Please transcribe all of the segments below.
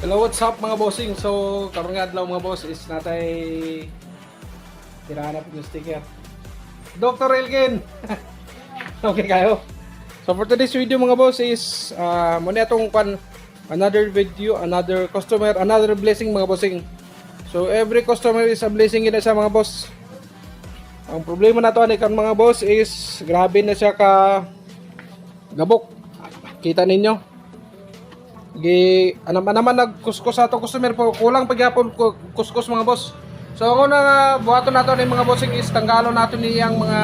Hello, what's up mga bossing? So, karong nga adlaw mga boss is natay tirahan na po yung sticker. Dr. Elgin! Okay kayo? So, for today's video mga boss is muna itong another video, another customer, another blessing mga bossing. So, every customer is a blessing yun sa mga boss. Ang problema na ito kan mga boss is grabe na siya ka gabok. Kita ninyo? Naman nagkuskus ato customer po kulang pagyapon kuskus mga boss. So ako na buhaton nato ni mga bossing is tanggalon nato niyang mga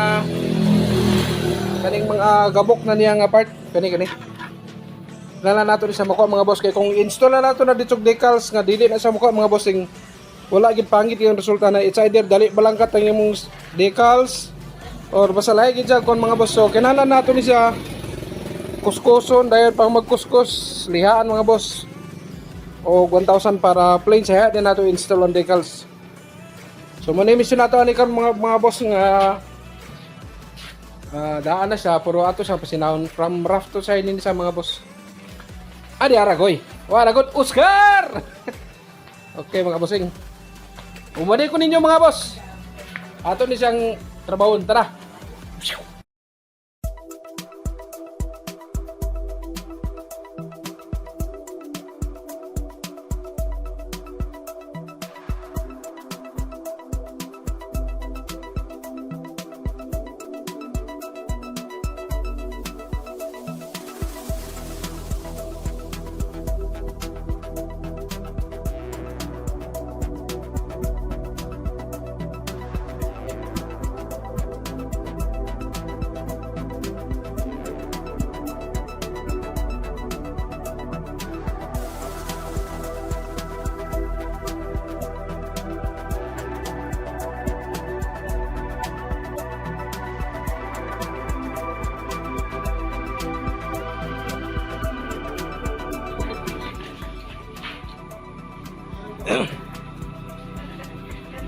kaning mga gabok na niyang part kani. Nala nato ni sa mako mga boss kay kung install na nato na dito decals nga dili na sa mako mga bossing wala gid pangit yung resulta na it's either dali balangkat ang imong decals or basta lahi gid kon mga boss. So kinahanglan nato ni siya kuskuson dahil pang magkuskus lihaan mga boss o 1,000 para plain siya din nato install on decals. So muna mission nato ani kan mga boss nga daan na siya puro ato sa pasinahon from rough to shiny sa mga boss. Adi aragoy wala good Oscar. Okay mga bossing, umadi ko ninyo mga boss ato ni siyang trabahon. Tara.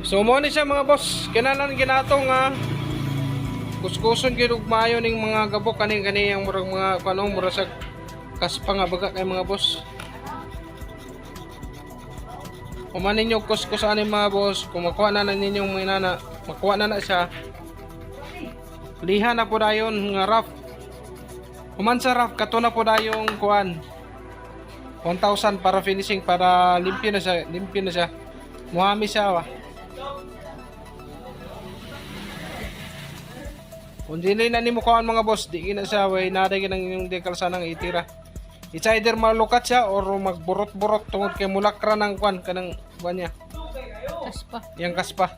So mo ni siya mga boss, kinahanglan ginatong kuskuson gyud og maayo ning mga gabok kani ang murag mga kanong mura sa kaspa nga baga kay mga boss. Kuman ninyo kuskus ani mga boss, kung makuha na ninyo mga inana, makuha na siya. Liha na po dayon nga rough. Kuman sa rough kato na po dayong kuan 1,000 para finishing para limpyo na siya. Muhami siya wa. Kung dili na nimo kuan mga boss, di na siya way naday nang yung decals sanang itira. It's either malukat siya or magburot-burot tungod kay mulakra ng kuan kanang kuan niya. Kaspa. Yang kaspa.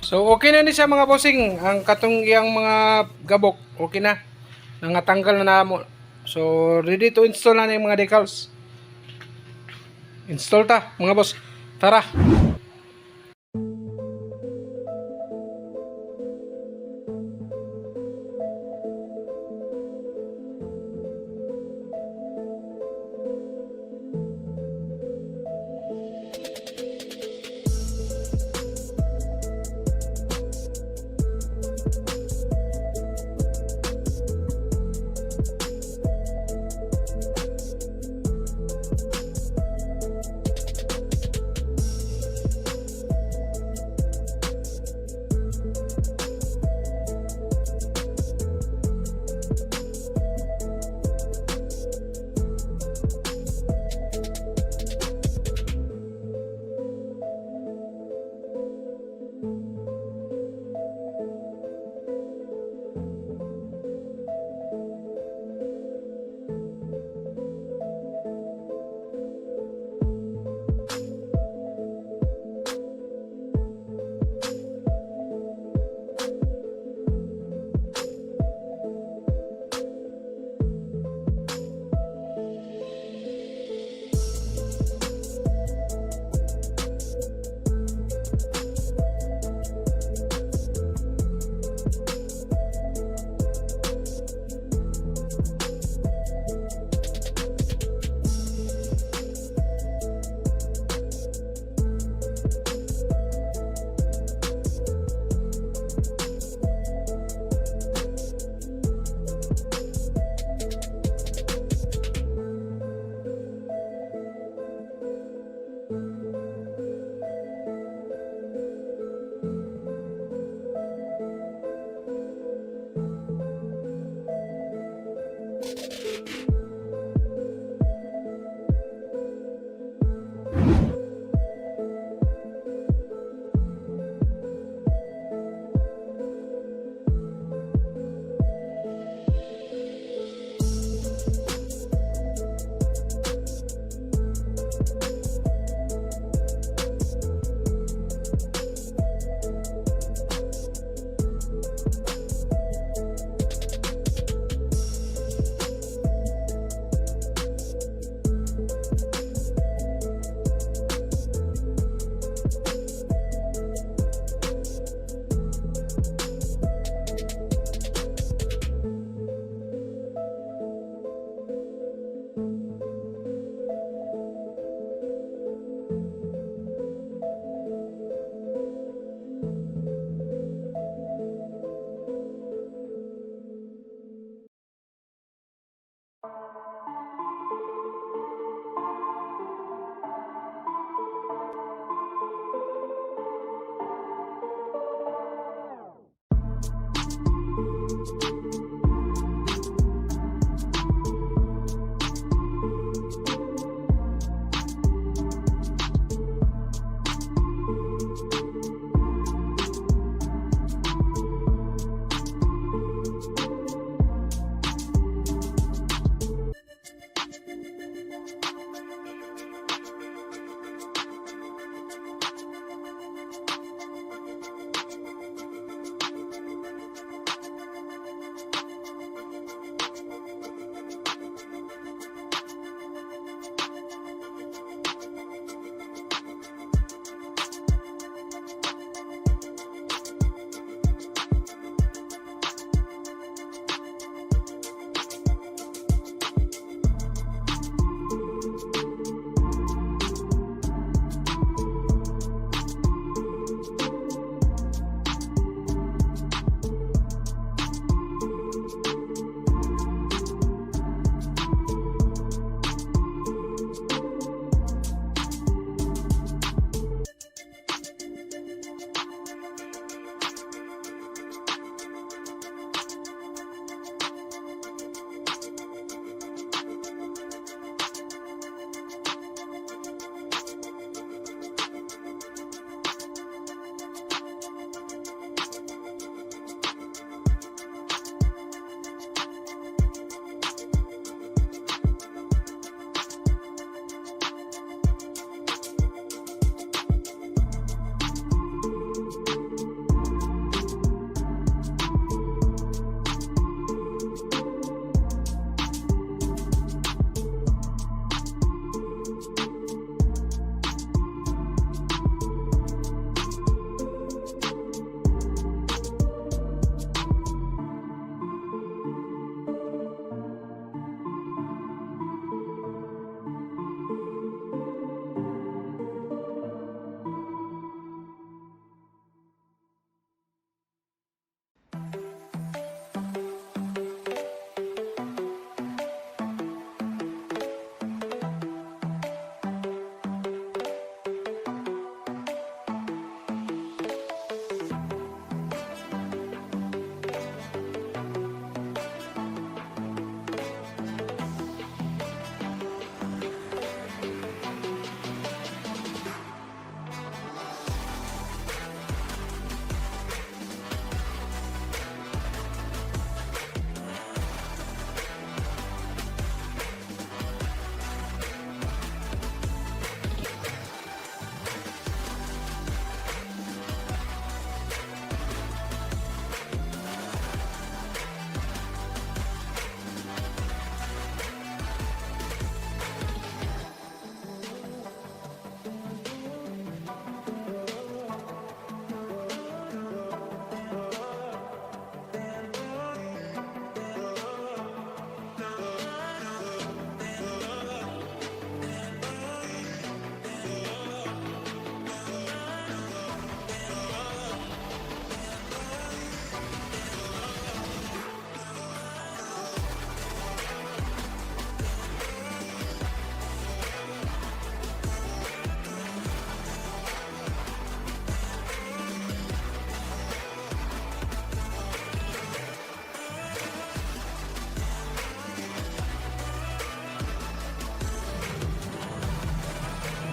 So okay na ni siya mga bossing, ang katong iyang mga gabok, okay na. Nangatanggal na namo. So ready to install na yung mga decals. Install ta mga boss. Tara.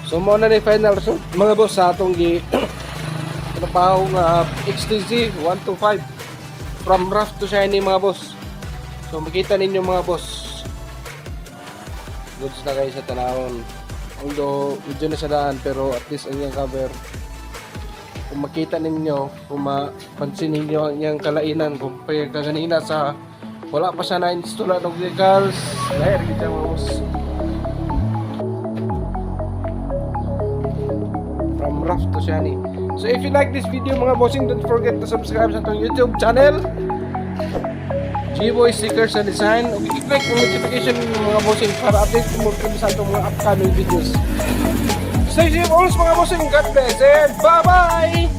So mo na ni final result mga boss sa atong trabaho nga XTZ125 from Rought to Shinny mga boss. So makita ninyo mga boss, goods na kayo sa tanawon. Although medyo na sa daan, pero at least ang iyang cover, kung makita ninyo, kung mapansin ninyo ang iyang kalainan kung kaganina sa wala pa siya na-install ng Decals, dahil kita mga boss from Rought to Shinny. So if you like this video mga bossing, don't forget to subscribe sa itong YouTube channel Gieboy Stickers and Design. I-click ang notification mga bossing para update mo sa itong mga upcoming videos. Stay safe always mga bossing. God bless and bye bye!